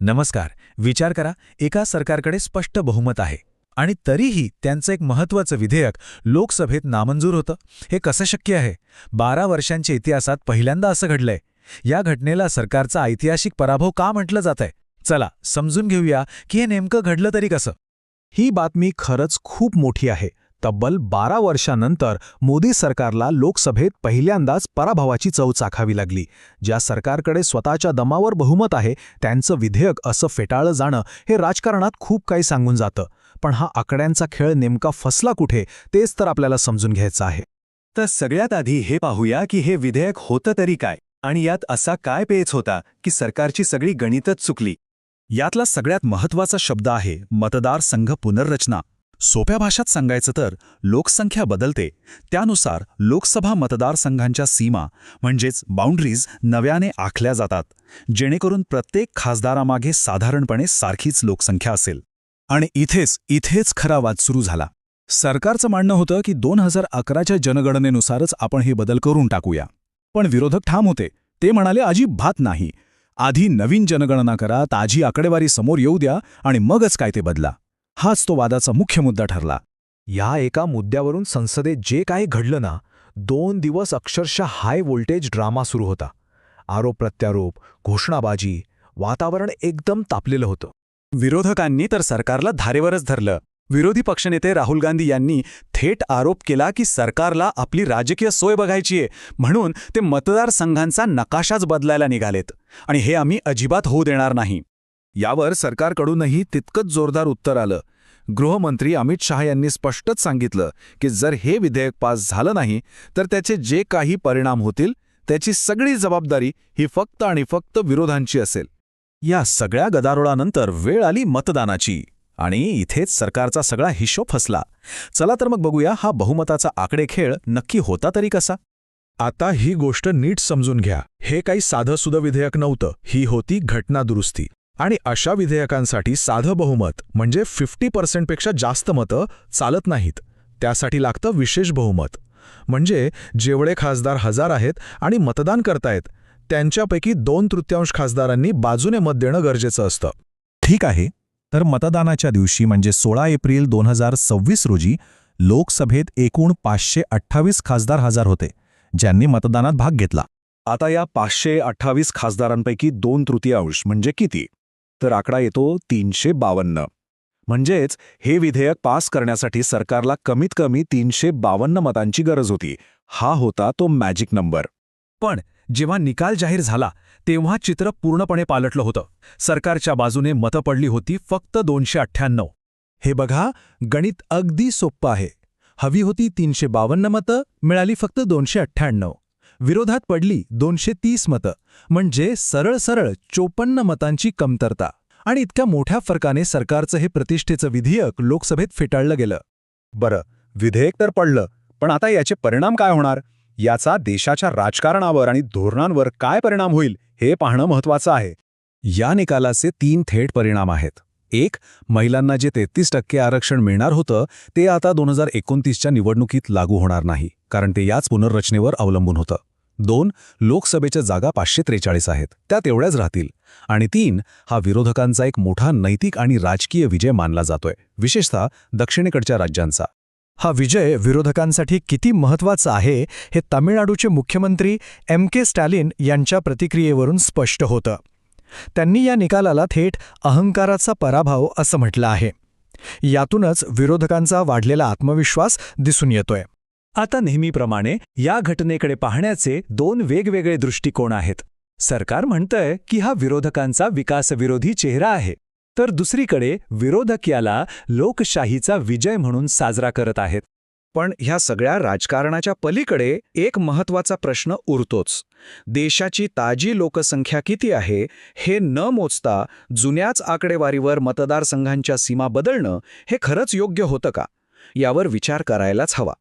नमस्कार. विचार करा, एका सरकारकडे स्पष्ट बहुमत आहे आणि तरीही त्यांचं एक महत्त्वाचं विधेयक लोकसभेत नामंजूर होतं. हे कसं शक्य आहे? 12 वर्षांच्या इतिहासात पहिल्यांदा असं घडलंय. या घटनेला सरकारचा ऐतिहासिक पराभव का म्हटलं जातंय? चला समजून घेऊया की हे नेमकं घडलं तरी कसं. ही बातमी खरंच खूप मोठी आहे. तब्बल 12 वर्षांनंतर मोदी सरकारला लोकसभेत पहिल्यांदाच पराभवाची चव चाखावी लागली. ज्या सरकारकडे स्वतःच्या दमावर बहुमत आहे त्यांचं विधेयक असं फेटाळलं जाणं हे राजकारणात खूप काही सांगून जातं. पण हा आकड्यांचा खेळ नेमका फसला कुठे तेच तर आपल्याला समजून घ्यायचं आहे. तर सगळ्यात आधी हे पाहूया की हे विधेयक होतं तरी काय आणि यात असा काय पेच होता की सरकारची सगळी गणितच चुकली. यातला सगळ्यात महत्त्वाचा शब्द आहे मतदारसंघ पुनर्रचना. सोप्या भाषेत सांगायचं तर लोकसंख्या बदलते, त्यानुसार लोकसभा मतदारसंघांच्या सीमा म्हणजेच बाउंड्रीज नव्याने आखल्या जातात, जेणेकरून प्रत्येक खासदारामागे साधारणपणे सारखीच लोकसंख्या असेल. आणि इथेच खरा वाद सुरू झाला. सरकारचं म्हणणं होतं की 2011च्या जनगणनेनुसारच आपण हे बदल करून टाकूया. पण विरोधक ठाम होते. ते म्हणाले अजिबात नाही. आधी नवीन जनगणना करा, ताजी आकडेवारी समोर येऊ द्या आणि मगच काय ते बदला. हाच तो वादाचा मुख्य मुद्दा ठरला. या एका मुद्द्यावरून संसदेत जे काही घडलं ना, 2 दिवस अक्षरशः हाय व्होल्टेज ड्रामा सुरू होता. आरोप प्रत्यारोप, घोषणाबाजी, वातावरण एकदम तापलेलं होतं. विरोधकांनी तर सरकारला धारेवरच धरलं. विरोधी पक्षनेते राहुल गांधी यांनी थेट आरोप केला की सरकारला आपली राजकीय सोय बघायचीय, म्हणून ते मतदारसंघांचा नकाशाच बदलायला निघालेत आणि हे आम्ही अजिबात होऊ देणार नाही. यावर सरकारकडूनही तितकंच जोरदार उत्तर आलं. गृहमंत्री अमित शहा यांनी स्पष्टच सांगितलं की जर हे विधेयक पास झालं नाही तर त्याचे जे काही परिणाम होतील त्याची सगळी जबाबदारी ही फक्त आणि फक्त विरोधांची असेल. या सगळ्या गदारोळानंतर वेळ आली मतदानाची आणि इथेच सरकारचा सगळा हिशोब फसला. चला तर मग बघूया हा बहुमताचा आकडेखेळ नक्की होता तरी कसा. आता ही गोष्ट नीट समजून घ्या. हे काही साधंसुधं विधेयक नव्हतं. ही होती घटनादुरुस्ती. आणि अशा विधेयकांसाठी साधं बहुमत म्हणजे 50% पेक्षा जास्त मतं चालत नाहीत. त्यासाठी लागतं विशेष बहुमत. म्हणजे जेवढे खासदार 1000 आहेत आणि मतदान करतायत त्यांच्यापैकी 2/3 खासदारांनी बाजूने मत देणं गरजेचं असतं. ठीक आहे. तर मतदानाच्या दिवशी म्हणजे 16 एप्रिल 2026 रोजी लोकसभेत एकूण 528 खासदार हजर होते, ज्यांनी मतदानात भाग घेतला. आता या 528 खासदारांपैकी 2/3 म्हणजे किती? तर आकडा येतो 352. म्हणजेच हे विधेयक पास करण्यासाठी सरकारला कमीत कमी 352 मतांची गरज होती. हा होता तो मॅजिक नंबर. पण जेव्हा निकाल जाहीर झाला तेव्हा चित्र पूर्णपणे पालटलं होतं. सरकारच्या बाजूने मतं पडली होती फक्त 298. हे बघा, गणित अगदी सोपं आहे. हवी होती 352 मतं, मिळाली फक्त 298. विरोधात पडली 230 मतं, म्हणजे सरळ 54 मतांची कमतरता. आणि इतक्या मोठ्या फरकाने सरकारचं हे प्रतिष्ठेचं विधेयक लोकसभेत फेटाळलं गेलं. बरं, विधेयक तर पडलं, पण आता याचे परिणाम काय होणार? याचा देशाच्या राजकारणावर आणि धोरणांवर काय परिणाम होईल हे पाहणं महत्त्वाचं आहे. या निकालाचे 3 थेट परिणाम आहेत. 1. महिलांना जे 33% आरक्षण मिळणार होतं ते आता 2029च्या निवडणुकीत लागू होणार नाही, कारण ते याच पुनर्रचनेवर अवलंबून होतं. 2. लोकसभेच्या जागा 543 आहेत, त्या तेवढ्याच राहतील. आणि 3. हा विरोधकांचा एक मोठा नैतिक आणि राजकीय विजय मानला जातोय, विशेषतः दक्षिणेकडच्या राज्यांचा. हा विजय विरोधकांसाठी किती महत्त्वाचा आहे हे तामिळनाडूचे मुख्यमंत्री के स्टॅलिन यांच्या प्रतिक्रियेवरून स्पष्ट होतं. त्यांनी या निकालाला थेट अहंकाराचा पराभव असं म्हटलं आहे. यातूनच विरोधकांचा वाढलेला आत्मविश्वास दिसून येतोय. आता नेहमीप्रमाणे या घटनेकडे पाहण्याचे 2 वेगवेगळे दृष्टिकोन आहेत. सरकार म्हणतंय की हा विरोधकांचा विकासविरोधी चेहरा आहे, तर दुसरीकडे विरोधक याला लोकशाहीचा विजय म्हणून साजरा करत आहेत. पण ह्या सगळ्या राजकारणाच्या पलीकडे एक महत्त्वाचा प्रश्न उरतोच. देशाची ताजी लोकसंख्या किती आहे हे न मोजता जुन्याच आकडेवारीवर मतदारसंघांच्या सीमा बदलणं हे खरंच योग्य होतं का? यावर विचार करायलाच हवा.